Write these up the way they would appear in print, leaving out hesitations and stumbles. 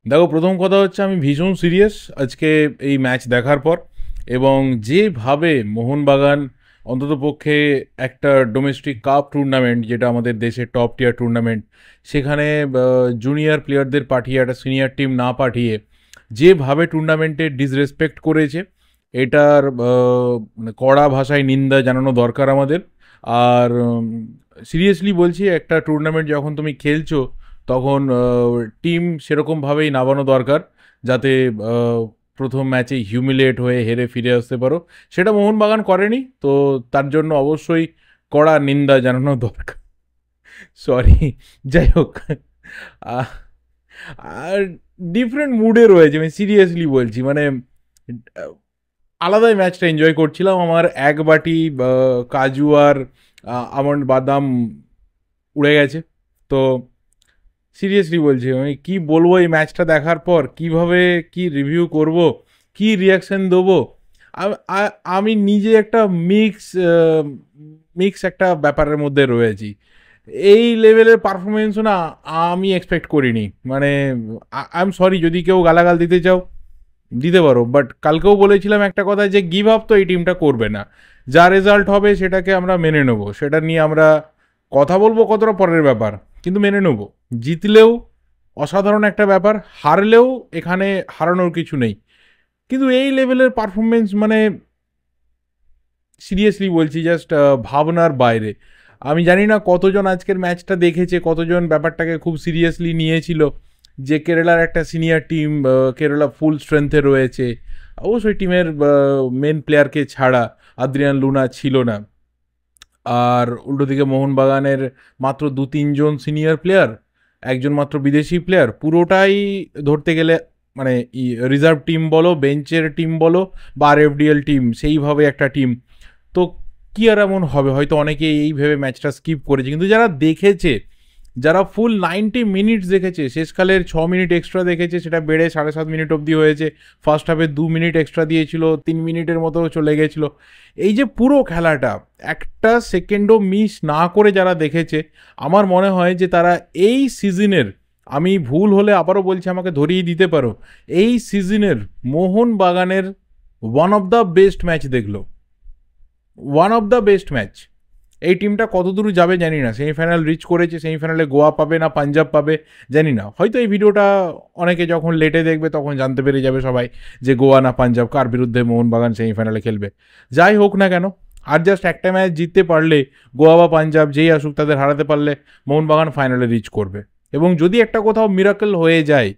দেখো, প্রথম কথা হচ্ছে আমি ভীষণ সিরিয়াস আজকে এই ম্যাচ দেখার পর। এবং যেভাবে মোহনবাগান অন্ততপক্ষে একটা ডোমেস্টিক কাপ টুর্নামেন্ট, যেটা আমাদের দেশের টপ টিয়ার টুর্নামেন্ট, সেখানে জুনিয়র প্লেয়ারদের পাঠিয়ে একটা সিনিয়র টিম না পাঠিয়ে যেভাবে টুর্নামেন্টে ডিসরেসপেক্ট করেছে, এটার মানে কড়া ভাষায় নিন্দা জানানো দরকার আমাদের। আর সিরিয়াসলি বলছি, একটা টুর্নামেন্ট যখন তুমি খেলছো তখন টিম সেরকমভাবেই নামানো দরকার, যাতে প্রথম ম্যাচে হিউমিলেট হয়ে হেরে ফিরে আসতে পারো। সেটা মোহনবাগান করেনি, তো তার জন্য অবশ্যই কড়া নিন্দা জানানো দরকার। সরি, যাই হোক। আহ, আর ডিফারেন্ট মুডে রয়েছে, আমি সিরিয়াসলি বলছি। মানে আলাদাই ম্যাচটা এনজয় করছিলাম। আমার এক বাটি কাজু আর আমন্ড বাদাম উড়ে গেছে। তো সিরিয়াসলি বলছি, আমি কি বলবো এই ম্যাচটা দেখার পর, কিভাবে কি রিভিউ করব, কি রিয়াকশন দেবো। আমি নিজে একটা মিক্স একটা ব্যাপারের মধ্যে রয়েছি। এই লেভেলের পারফরমেন্সও না আমি এক্সপেক্ট করিনি। মানে আই এম সরি, যদি কেউ গালাগাল দিতে চাও দিতে পারো, বাট কালকেও বলেছিলাম একটা কথা, যে গিভ আপ তো এই টিমটা করবে না। যা রেজাল্ট হবে সেটাকে আমরা মেনে নেবো, সেটা নিয়ে আমরা কথা বলবো কতটা পরের ব্যাপার, কিন্তু মেনে নেবো। জিতলেও অসাধারণ একটা ব্যাপার, হারলেও এখানে হারানোর কিছু নেই। কিন্তু এই লেভেলের পারফরমেন্স, মানে সিরিয়াসলি বলছি, জাস্ট ভাবনার বাইরে। আমি জানি না কতজন আজকের ম্যাচটা দেখেছে, কতজন ব্যাপারটাকে খুব সিরিয়াসলি নিয়েছিল, যে কেরালার একটা সিনিয়র টিম, কেরালা ফুল স্ট্রেংথে রয়েছে। অবশ্যই টিমের মেন প্লেয়ারকে ছাড়া আদ্রিয়ান লুনা ছিল না। আর উল্টো দিকে মোহনবাগানের মাত্র 2-3 জন সিনিয়র প্লেয়ার, একজন মাত্র বিদেশি প্লেয়ার, পুরোটাই ধরতে গেলে মানে রিজার্ভ টিম বলো, বেঞ্চের টিম বলো, বা আরএফডিএল টিম, সেইভাবে একটা টিম। তো কি আর এমন হবে, হয়তো অনেকে এই ভেবে ম্যাচটা স্কিপ করেছে, কিন্তু যারা দেখেছে, যারা ফুল 90 মিনিটস দেখেছে, শেষকালের 6 মিনিট এক্সট্রা দেখেছে, সেটা বেড়ে 7.5 মিনিট অবধি হয়েছে। ফার্স্ট হাফে 2 মিনিট এক্সট্রা দিয়েছিল, 3 মিনিটের মতো চলে গেছিলো। এই যে পুরো খেলাটা একটা সেকেন্ডও মিস না করে যারা দেখেছে, আমার মনে হয় যে তারা এই সিজনের, আমি ভুল হলে আবারও বলছি আমাকে ধরিয়ে দিতে পারো, এই সিজনের মোহনবাগানের one of the best match দেখলো। One of the best match. এই টিমটা কত দূর যাবে জানি না, সেমিফাইনাল রিচ করেছে, সেমিফাইনালে গোয়া পাবে না পাঞ্জাব পাবে জানি না। হয়তো এই ভিডিওটা অনেকে যখন লেটে দেখবে তখন জানতে পেরে যাবে সবাই যে গোয়া না পাঞ্জাব কার বিরুদ্ধে মোহনবাগান সেমিফাইনালে খেলবে। যাই হোক না কেন, আর জাস্ট একটা ম্যাচ জিততে পারলে, গোয়া বা পাঞ্জাব যেই আসুক তাদের হারাতে পারলে, মোহনবাগান ফাইনালে রিচ করবে। এবং যদি একটা কোথাও মিরাকেল হয়ে যায়,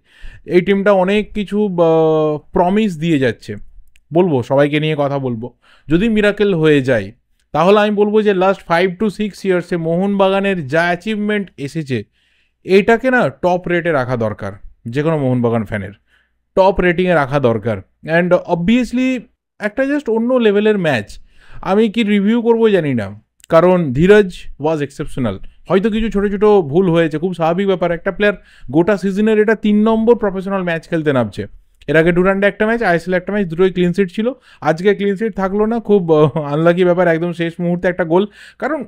এই টিমটা অনেক কিছু প্রমিস দিয়ে যাচ্ছে। বলবো, সবাইকে নিয়ে কথা বলবো, যদি মিরাকেল হয়ে যায় তাহলে আমি বলবো যে লাস্ট 5 to 6 ইয়ার্সে মোহনবাগানের যা অ্যাচিভমেন্ট এসেছে, এইটাকে না টপ রেটে রাখা দরকার। যে কোনো মোহনবাগান ফ্যানের টপ রেটিংয়ে রাখা দরকার। অ্যান্ড অবভিয়াসলি একটা জাস্ট অন্য লেভেলের ম্যাচ। আমি কি রিভিউ করবো জানি না, কারণ ধীরজ ওয়াজ এক্সেপশনাল। হয়তো কিছু ছোটো ছোটো ভুল হয়েছে, খুব স্বাভাবিক ব্যাপার। একটা প্লেয়ার গোটা সিজনের এটা 3 নম্বর প্রফেশনাল ম্যাচ খেলতে নামছে। এর আগে ডুরান্ডে একটা ম্যাচ, আইএসএল একটা ম্যাচ, দুটোই ক্লিন সিট ছিল। আজকে ক্লিন সিট থাকলো না, খুব আনলাকি ব্যাপার, একদম শেষ মুহূর্তে একটা গোল। কারণ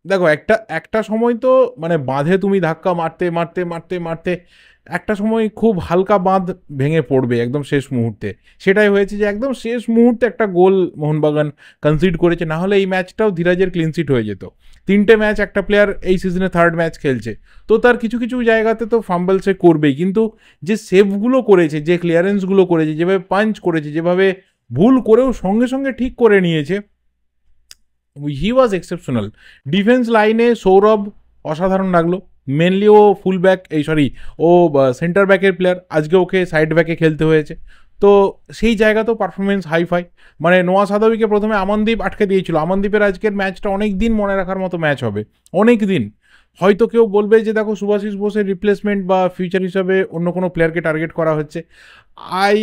দেখো, একটা একটা সময় তো মানে বাঁধে তুমি ধাক্কা মারতে মারতে মারতে মারতে একটা সময় খুব হালকা বাঁধ ভেঙে পড়বে একদম শেষ মুহূর্তে। সেটাই হয়েছে, যে একদম শেষ মুহূর্তে একটা গোল মোহনবাগান কনসিড করেছে, না হলে এই ম্যাচটাও ধীরাজের ক্লিনসিট হয়ে যেত। 3টে ম্যাচ একটা প্লেয়ার এই সিজনে 3rd ম্যাচ খেলছে, তো তার কিছু কিছু জায়গাতে তো ফাম্বল সে করবেই, কিন্তু যে সেভগুলো করেছে, যে ক্লিয়ারেন্সগুলো করেছে, যেভাবে পাঞ্চ করেছে, যেভাবে ভুল করেও সঙ্গে সঙ্গে ঠিক করে নিয়েছে, হি ওয়াজ এক্সেপশনাল। ডিফেন্স লাইনে সৌরভ অসাধারণ লাগলো। মেনলি ও ফুল ব্যাক, ও সেন্টার ব্যাকের প্লেয়ার, আজকে ওকে সাইড ব্যাকে খেলতে হয়েছে। তো সেই জায়গাতেও পারফরমেন্স হাইফাই। মানে নোয়া সাদাবিকে প্রথমে আমনদীপ আটকে দিয়েছিল। আমনদীপের আজকের ম্যাচটা অনেক দিন মনে রাখার মতো ম্যাচ হবে, অনেক দিন। হয়তো কেউ বলবে যে দেখো, সুভাশিস বোসের রিপ্লেসমেন্ট বা ফিউচার হিসাবে অন্য কোনো প্লেয়ারকে টার্গেট করা হচ্ছে। I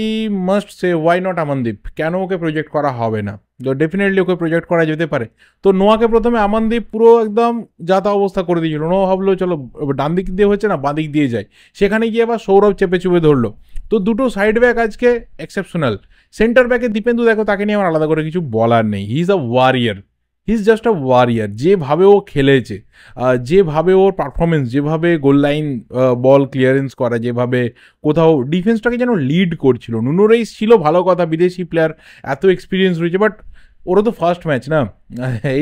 must say, why not Amandeep? কেন ওকে প্রজেক্ট করা হবে না? তো ডেফিনেটলি ওকে প্রজেক্ট করা যেতে পারে। তো নোয়াকে প্রথমে আমনদীপ পুরো একদম যাতা অবস্থা করে দিয়েছিল। নোয়া ভাবলো চলো ডান দিক দিয়ে হচ্ছে না, বাঁ দিক দিয়ে যায়। সেখানে গিয়ে আবার সৌরভ চেপে চুপে ধরলো। তো দুটো সাইড ব্যাক আজকে এক্সেপশনাল। সেন্টার ব্যাকে দীপেন্দু, দেখো তাকে নিয়ে আমার আলাদা করে কিছু বলার নেই, he is a warrior. He is just a warrior. যেভাবে ও খেলেছে, যেভাবে ওর পারফরমেন্স, যেভাবে গোল লাইন বল ক্লিয়ারেন্স করা, যেভাবে কোথাও ডিফেন্সটাকে যেন লিড করছিল। নুনো রেইস ছিল ভালো কথা, বিদেশি প্লেয়ার, এত এক্সপিরিয়েন্স রয়েছে, বাট ওরা তো ফার্স্ট ম্যাচ না,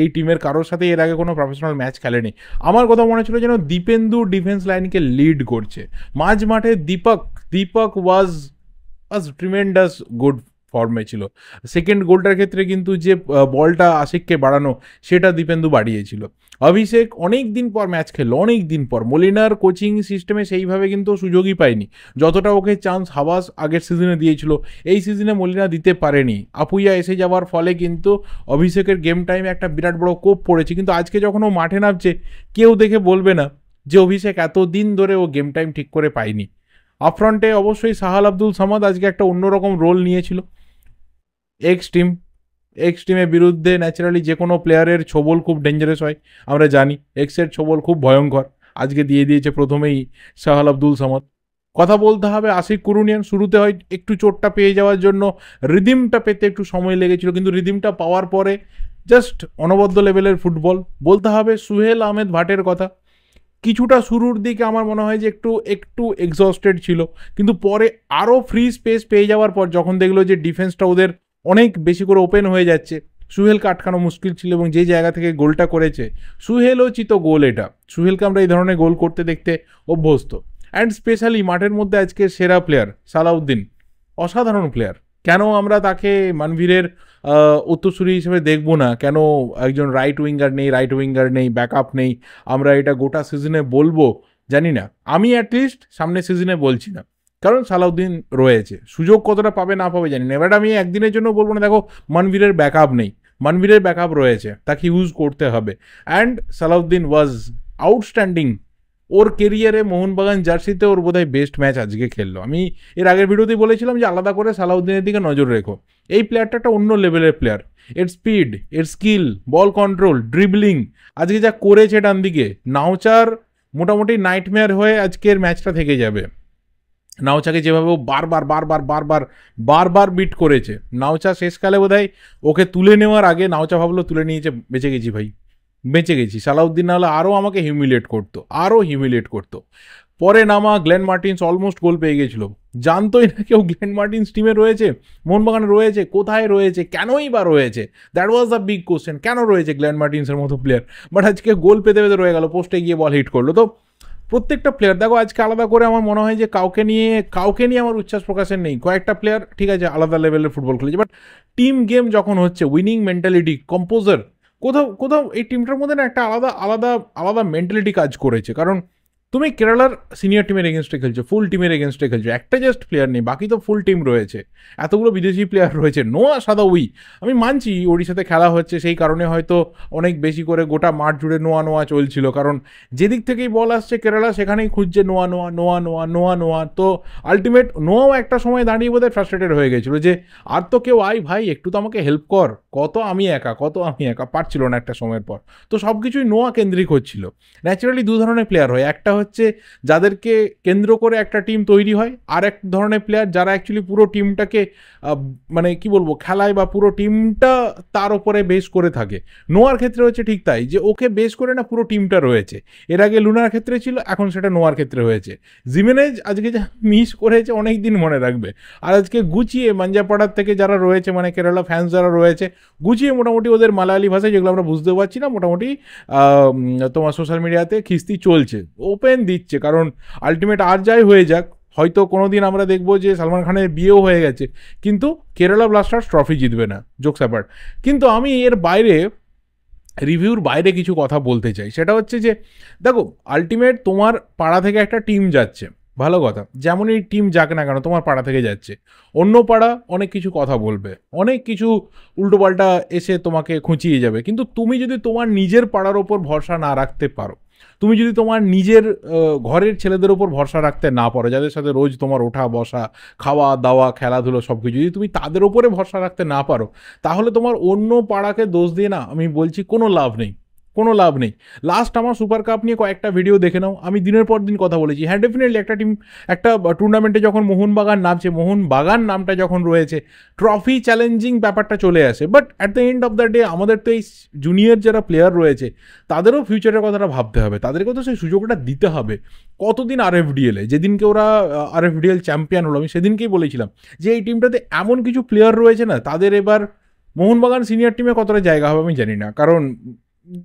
এই টিমের কারোর সাথে এর আগে কোনো প্রফেশনাল ম্যাচ খেলেনি। আমার কথা মনে ছিল যেন দীপেন্দু ডিফেন্স লাইনকে লিড করছে মাঝ মাঠে। দীপক ওয়াজ ট্রিমেন্ডাস গুড ফর্মে ছিল। সেকেন্ড গোলটার ক্ষেত্রে কিন্তু যে বলটা আশিককে বাড়ানো, সেটা দীপেন্দু বাড়িয়েছিল। অভিষেক অনেক দিন পর ম্যাচ খেললো, অনেক দিন পর। মলিনার কোচিং সিস্টেমে সেইভাবে কিন্তু সুযোগই পায়নি, যতটা ওকে চান্স হাবাস আগের সিজনে দিয়েছিল, এই সিজনে মলিনা দিতে পারেনি। আপুইয়া এসে যাওয়ার ফলে কিন্তু অভিষেকের গেম টাইমে একটা বিরাট বড় কোপ পড়েছে। কিন্তু আজকে যখন ও মাঠে নামছে, কেউ দেখে বলবে না যে অভিষেক এতদিন ধরে ও গেম টাইম ঠিক করে পায়নি। আপফ্রন্টে অবশ্যই সাহাল আব্দুল সামাদ আজকে একটা অন্যরকম রোল নিয়েছিল। এক্স টিমের বিরুদ্ধে ন্যাচারালি যে কোনো প্লেয়ারের ছোবল খুব ডেঞ্জারাস হয়, আমরা জানি। এক্সের ছোবল খুব ভয়ঙ্কর, আজকে দিয়ে দিয়েছে প্রথমেই সাহাল আব্দুল সামাদ। কথা বলতে হবে আশিক কুরুনিয়ান, শুরুতে হয় একটু চোটটা পেয়ে যাওয়ার জন্য রিদিমটা পেতে একটু সময় লেগেছিল, কিন্তু রিদিমটা পাওয়ার পরে জাস্ট অনবদ্য লেভেলের ফুটবল। বলতে হবে সুহেল আহমেদ ভাটের কথা, কিছুটা শুরুর দিকে আমার মনে হয় যে একটু এক্সস্টেড ছিল, কিন্তু পরে আরও ফ্রি স্পেস পেয়ে যাওয়ার পর যখন দেখলো যে ডিফেন্সটা ওদের অনেক বেশি করে ওপেন হয়ে যাচ্ছে, সুহেলকে আটকানো মুশকিল ছিল, এবং যে জায়গা থেকে গোলটা করেছে সুহেলও চিত গোল। এটা সুহেলকে আমরা এই ধরনের গোল করতে দেখতে অভ্যস্ত। অ্যান্ড স্পেশালি মাঠের মধ্যে আজকে সেরা প্লেয়ার সালাউদ্দিন, অসাধারণ প্লেয়ার। কেন আমরা তাকে মানভীরের উত্তরসূরি হিসেবে দেখবো না? কেন একজন রাইট উইঙ্গার নেই, ব্যাকআপ নেই? আমরা এটা গোটা সিজনে বলবো জানি না, আমি অ্যাটলিস্ট সামনের সিজনে বলছি না, কারণ সালাউদ্দিন রয়েছে। সুযোগ কতটা পাবে না পাবে জানি না, এবার আমি একদিনের জন্য বলবো না দেখো মানভীরের ব্যাকআপ নেই, মানভীরের ব্যাকআপ রয়েছে, তাকে ইউজ করতে হবে। And Salauddin was outstanding. ওর কেরিয়ারে মোহনবাগান জার্সিতে ওর বোধহয় বেস্ট ম্যাচ আজকে খেললো। আমি এর আগের ভিডিওতেই বলেছিলাম যে আলাদা করে সালাউদ্দিনের দিকে নজর রেখো। এই প্লেয়ারটা একটা অন্য লেভেলের প্লেয়ার। এর স্পিড, এর স্কিল, বল কন্ট্রোল, ড্রিবলিং, আজকে যা করেছে ডান দিকে, নাওচার মোটামুটি নাইটমেয়ার হয়ে আজকের ম্যাচটা থেকে যাবে। নাওচাকে যেভাবে ও বারবার বিট করেছে, নাওচা শেষকালে বোধহয় ওকে তুলে নেওয়ার আগে নাওচা ভাবলো তুলে নিয়েছে, বেঁচে গেছি ভাই, বেঁচে গেছি। সালাউদ্দিন না হলে আরও আমাকে হিউমিলেট করতো। পরে নামা গ্লেন মার্টিন্স অলমোস্ট গোল পেয়ে গেছিল, জানতোই না কেউ গ্লেন মার্টিন্স টিমে রয়েছে, মোহনবাগানে রয়েছে, কোথায় রয়েছে, কেনই বা রয়েছে। That was the big question, কেন রয়েছে গ্লেন মার্টিন্সের মতো প্লেয়ার, বাট আজকে গোল পেতে রয়ে গেল, পোস্টে গিয়ে বল হিট করলো। তো প্রত্যেকটা প্লেয়ার দেখো আজকে আলাদা করে আমার মনে হয় যে কাউকে নিয়ে আমার উচ্ছ্বাস প্রকাশের নেই। কয়েকটা প্লেয়ার ঠিক আছে আলাদা লেভেলের ফুটবল খেলেছে, বাট টিম গেম যখন হচ্ছে, উইনিং মেন্টালিটি, কম্পোজার, কোথাও এই টিমটার মধ্যে না একটা আলাদা মেন্টালিটি কাজ করেছে। কারণ তুমি কেরালার সিনিয়র টিমের এগেনস্টে খেলছো, ফুল টিমের এগেনস্টে খেলছো, একটা জাস্ট প্লেয়ার নেই, বাকি তো ফুল টিম রয়েছে, এতগুলো বিদেশি প্লেয়ার রয়েছে। নোয়া সাদাউই, আমি মানছি ওড়িশাতে খেলা হচ্ছে সেই কারণে হয়তো অনেক বেশি করে গোটা মাঠ জুড়ে নোয়া চলছিল, কারণ যেদিক থেকেই বল আসছে কেরালা সেখানেই খুঁজছে নোয়া। তো আলটিমেট নোয়াও একটা সময় দাঁড়িয়ে বোধহয় ফ্রাস্ট্রেটেড হয়ে গেছিলো যে আর তো কেউ ভাই একটু তো আমাকে হেল্প কর, কত আমি একা পারছিল না একটা সময়ের পর। তো সব কিছুই নোয়া কেন্দ্রিক হচ্ছিল। ন্যাচারালি দু ধরনের প্লেয়ার হয়, একটা হচ্ছে যাদেরকে কেন্দ্র করে একটা টিম তৈরি হয়, আর এক ধরনের প্লেয়ার যারা অ্যাকচুয়ালি পুরো টিমটাকে মানে কি বলবো খেলায়, বা পুরো টিমটা তার উপরে বেস করে থাকে। নোয়ার ক্ষেত্রে হচ্ছে ঠিক তাই, যে ওকে বেস করে না পুরো টিমটা রয়েছে। এর আগে লুনার ক্ষেত্রে ছিল, এখন সেটা নোয়ার ক্ষেত্রে হয়েছে। জিমেনেজ আজকে যা মিস করেছে অনেক দিন মনে রাখবে। আর আজকে গুছিয়ে মাঞ্জাপাড়ার থেকে যারা রয়েছে, মানে কেরালা ফ্যান্স যারা রয়েছে, গুছিয়ে মোটামুটি ওদের মালায়ালি ভাষায়, যেগুলো আমরা বুঝতে পারছি না, মোটামুটি তোমার সোশ্যাল মিডিয়াতে খিস্তি চলছে, ওপেন দিচ্ছে। কারণ আলটিমেট আর যাই হয়ে যাক, হয়তো কোনো দিন আমরা দেখবো যে সালমান খানের বিয়েও হয়ে গেছে, কিন্তু কেরালা ব্লাস্টার্স ট্রফি জিতবে না, জোকস অ্যাপার্ট। কিন্তু আমি এর বাইরে, রিভিউর বাইরে কিছু কথা বলতে চাই। সেটা হচ্ছে যে দেখো আলটিমেট তোমার পাড়া থেকে একটা টিম যাচ্ছে, ভালো কথা, যেমনই টিম যাক না কেন তোমার পাড়া থেকে যাচ্ছে, অন্য পাড়া অনেক কিছু কথা বলবে, অনেক কিছু উল্টোপাল্টা এসে তোমাকে খুঁচিয়ে যাবে। কিন্তু তুমি যদি তোমার নিজের পাড়ার ওপর ভরসা না রাখতে পারো, তুমি যদি তোমার নিজের ঘরের ছেলেদের ওপর ভরসা রাখতে না পারো, যাদের সাথে রোজ তোমার ওঠা বসা, খাওয়া দাওয়া, খেলাধুলো সব কিছু, যদি তুমি তাদের ওপরে ভরসা রাখতে না পারো, তাহলে তোমার অন্য পাড়াকে দোষ দিয়ে না আমি বলছি কোনো লাভ নেই। কোনো লাভ নেই। লাস্ট আমার সুপার কাপ নিয়ে কয়েকটা ভিডিও দেখে নাও, আমি দিনের পর দিন কথা বলেছি। হ্যাঁ, ডেফিনেটলি একটা টিম একটা টুর্নামেন্টে যখন মোহনবাগান নামছে, মোহনবাগান নামটা যখন রয়েছে, ট্রফি চ্যালেঞ্জিং ব্যাপারটা চলে আসে। But at the end of the day আমাদের তো এই জুনিয়র যারা প্লেয়ার রয়েছে তাদেরও ফিউচারের কথাটা ভাবতে হবে, তাদেরকেও তো সেই সুযোগটা দিতে হবে। কতদিন আরএফডিএলে, যেদিনকে ওরা আরএফডিএল চ্যাম্পিয়ন হলো, আমি সেদিনকেই বলেছিলাম যে এই টিমটাতে এমন কিছু প্লেয়ার রয়েছে না, তাদের এবার মোহনবাগান সিনিয়র টিমে কতটা জায়গা হবে আমি জানি না। কারণ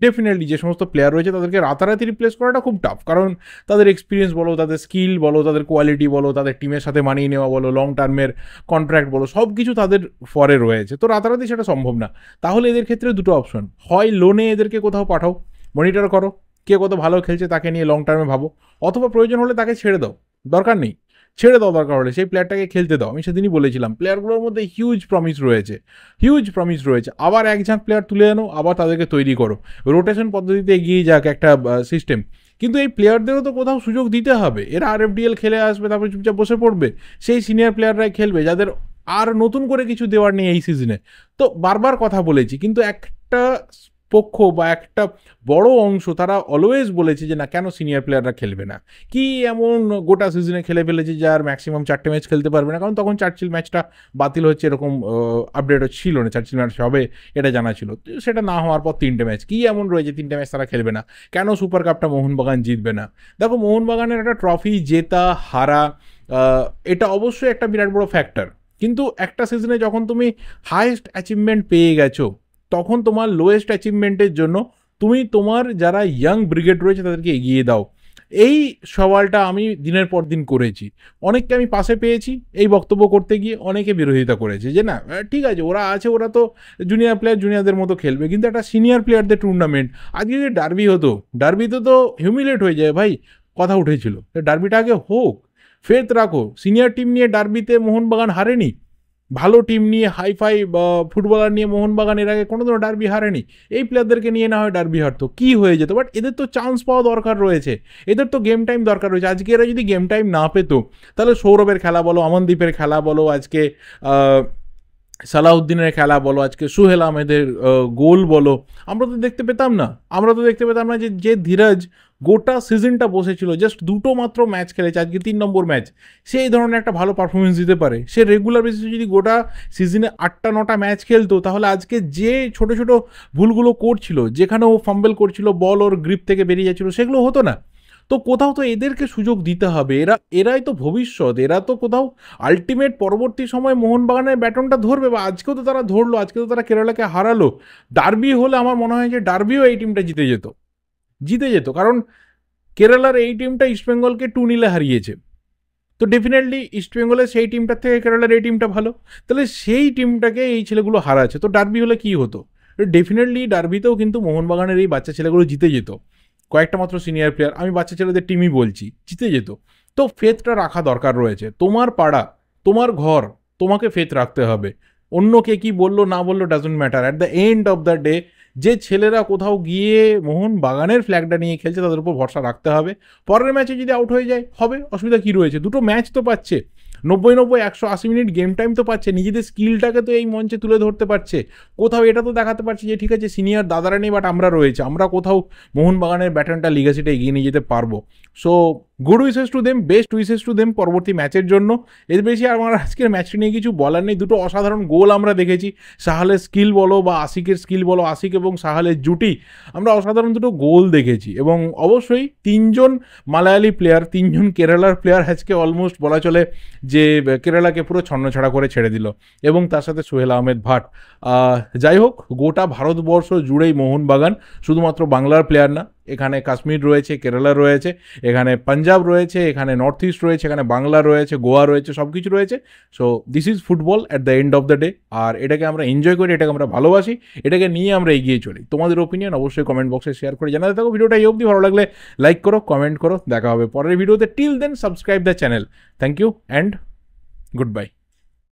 ডেফিনেটলি যে সমস্ত প্লেয়ার রয়েছে তাদেরকে রাতারাতি রিপ্লেস করাটা খুব টাফ, কারণ তাদের এক্সপিরিয়েন্স বলো, তাদের স্কিল বলো, তাদের কোয়ালিটি বলো, তাদের টিমের সাথে মানিয়ে নেওয়া বলো, লং টার্মের কন্ট্রাক্ট বলো, সব কিছু তাদের ফরে রয়েছে। তো রাতারাতি সেটা সম্ভব না। তাহলে এদের ক্ষেত্রে দুটো অপশন, হয় লোনে এদেরকে কোথাও পাঠাও, মনিটর করো কে কত ভালো খেলছে তাকে নিয়ে লং টার্মে ভাবো, অথবা প্রয়োজন হলে তাকে ছেড়ে দাও, দরকার নেই ছেড়ে দাও, দরকার হলে সেই প্লেয়ারটাকে খেলতে দাও। আমি সেদিনই বলেছিলাম প্লেয়ারগুলোর মধ্যে হিউজ প্রমিস রয়েছে, আবার এক ঝাঁক প্লেয়ার তুলে আনো, আবার তাদেরকে তৈরি করো, রোটেশন পদ্ধতিতে এগিয়ে যাক একটা সিস্টেম। কিন্তু এই প্লেয়ারদেরও তো কোথাও সুযোগ দিতে হবে। এরা আরএফডিএল খেলে আসবে, তারপরে চুপচাপ বসে পড়বে, সেই সিনিয়র প্লেয়াররাই খেলবে যাদের আর নতুন করে কিছু দেওয়ার নেই এই সিজনে। তো বারবার কথা বলেছি, কিন্তু একটা পক্ষ বা একটা বড় অংশ তারা অলওয়েজ বলেছে যে না, কেন সিনিয়র প্লেয়াররা খেলবে না, কি এমন গোটা সিজনে খেলে ফেলেছে যার ম্যাক্সিমাম 4টে ম্যাচ খেলতে পারবে না। কারণ তখন চার্চিল ম্যাচটা বাতিল হচ্ছে, এরকম আপডেটও ছিল না, চার্চিল ম্যাচ হবে এটা জানা ছিল। সেটা না হওয়ার পর 3টে ম্যাচ কি এমন রয়েছে, 3টে ম্যাচ তারা খেলবে না, কেন সুপার কাপটা মোহনবাগান জিতবে না? দেখো, মোহনবাগানের একটা ট্রফি জেতা হারা এটা অবশ্যই একটা বিরাট বড় ফ্যাক্টর, কিন্তু একটা সিজনে যখন তুমি হাইয়েস্ট অ্যাচিভমেন্ট পেয়ে গেছো, তখন তোমার লোয়েস্ট অ্যাচিভমেন্টের জন্য তুমি তোমার যারা ইয়াং ব্রিগেড রয়েছে তাদেরকে এগিয়ে দাও। এই সওয়ালটা আমি দিনের পর দিন করেছি, অনেককে আমি পাশে পেয়েছি এই বক্তব্য করতে গিয়ে, অনেকে বিরোধিতা করেছে যে না ঠিক আছে ওরা আছে, ওরা তো জুনিয়র প্লেয়ার জুনিয়রদের মতো খেলবে, কিন্তু একটা সিনিয়র প্লেয়ারদের টুর্নামেন্ট, আজকে যদি ডার্বি হতো, ডার্বিতে তো হিউমিলেট হয়ে যায় ভাই, কথা উঠেছিল, ডার্বিটা আগে হোক, ফেথ রাখো। সিনিয়র টিম নিয়ে ডার্বিতে মোহনবাগান হারেনি, ভালো টিম নিয়ে হাইফাই ফুটবলার নিয়ে মোহনবাগান এর আগে কোনোদিনও ডার্বি হারেনি। এই প্লেয়ারদেরকে নিয়ে না হয় ডার্বি হারতো, কী হয়ে যেত? বাট এদের তো চান্স পাওয়া দরকার রয়েছে, এদের তো গেম টাইম দরকার রয়েছে। আজকে এরা যদি গেম টাইম না পেতো, তাহলে সৌরভের খেলা বলো, আমনদীপের খেলা বলো, আজকে সালাউদ্দিনের খেলা বলো, আজকে সুহেল আহমেদের গোল বলো, আমরা তো দেখতে পেতাম না। যে ধীরাজ গোটা সিজনটা বসেছিল, জাস্ট 2টো মাত্র ম্যাচ খেলেছে, আজকে 3 নম্বর ম্যাচ, সেই ধরনের একটা ভালো পারফরমেন্স দিতে পারে। সে রেগুলার বেসিসে যদি গোটা সিজনে 8টা 9টা ম্যাচ খেলতো, তাহলে আজকে যে ছোট ছোট ভুলগুলো করছিল, যেখানে ও ফাম্বেল করছিল, বল ওর গ্রিপ থেকে বেরিয়ে যাচ্ছিল, সেগুলো হতো না। তো কোথাও তো এদেরকে সুযোগ দিতে হবে, এরাই তো ভবিষ্যৎ, এরা তো কোথাও আলটিমেট পরবর্তী সময় মোহনবাগানের ব্যাটনটা ধরবে, বা আজকেও তো তারা ধরলো, আজকে তো তারা কেরালাকে হারালো। ডার্বি হলে আমার মনে হয় যে ডার্বিও এই টিমটা জিতে যেত, কারণ কেরালার এই টিমটা ইস্টবেঙ্গলকে 2-0 হারিয়েছে। তো ডেফিনেটলি ইস্টবেঙ্গলের সেই টিমটার থেকে কেরালার এই টিমটা ভালো, তাহলে সেই টিমটাকে এই ছেলেগুলো হারাচ্ছে। তো ডার্বি হলে কি হতো? ডেফিনেটলি ডার্বিতেও কিন্তু মোহনবাগানের এই বাচ্চা ছেলেগুলো জিতে যেত, কয়েকটা মাত্র সিনিয়র প্লেয়ার, আমি বাচ্চা ছেলেদের টিমই বলছি, জিতে যেত। তো ফেথটা রাখা দরকার রয়েছে, তোমার পাড়া, তোমার ঘর, তোমাকে ফেথ রাখতে হবে। অন্য কে কি বললো না বললো doesn't matter, at the end of the day যে ছেলেরা কোথাও গিয়ে মোহনবাগানের ফ্ল্যাগটা নিয়ে খেলছে তাদের উপর ভরসা রাখতে হবে। পরের ম্যাচে যদি আউট হয়ে যায় হবে, অসুবিধা কী রয়েছে? 2টো ম্যাচ তো পাচ্ছে, 90-180 মিনিট গেম টাইম তো পাচ্ছে, নিজেদের স্কিলটাকে তো এই মঞ্চে তুলে ধরতে পারছে, কোথাও এটা তো দেখাতে পারছে যে ঠিক আছে সিনিয়র দাদারা নেই, বাট আমরা রয়েছে, আমরা কোথাও মোহনবাগানের ব্যাটনটা লিগাসিটা এগিয়ে নিয়ে যেতে পারবো। So good wishes to them, best wishes to them পরবর্তী ম্যাচের জন্য। এর বেশি আমার আজকের ম্যাচটা নিয়ে কিছু বলার নেই। 2টো অসাধারণ গোল আমরা দেখেছি, সাহালের স্কিল বলো বা আশিকের স্কিল বলো, আশিক এবং সাহালের জুটি, আমরা অসাধারণ 2টো গোল দেখেছি। এবং অবশ্যই 3জন মালায়ালি প্লেয়ার, 3জন কেরালার প্লেয়ার আজকে অলমোস্ট বলা চলে যে কেরালাকে পুরো ছন্নছাড়া করে ছেড়ে দিল, এবং তার সাথে সোহেল আহমেদ ভাট। যাই হোক, গোটা ভারতবর্ষ জুড়েই মোহনবাগান, শুধুমাত্র বাংলার প্লেয়ার না, এখানে কাশ্মীর রয়েছে, কেরালা রয়েছে, এখানে পাঞ্জাব রয়েছে, এখানে নর্থ ইস্ট রয়েছে, এখানে বাংলা রয়েছে, গোয়া রয়েছে, সব কিছু রয়েছে। So this is football at the end of the day. আর এটাকে আমরা এনজয় করি, এটাকে আমরা ভালোবাসি, এটাকে নিয়ে আমরা এগিয়ে চলি। তোমাদের ওপিনিয়ন অবশ্যই কমেন্ট বক্সে শেয়ার করে জানাতে থাকো। ভিডিওটা এই অবধি ভালো লাগলে লাইক করো, কমেন্ট করো, দেখা হবে পরের ভিডিওতে। Till then subscribe the channel. Thank you and good bye.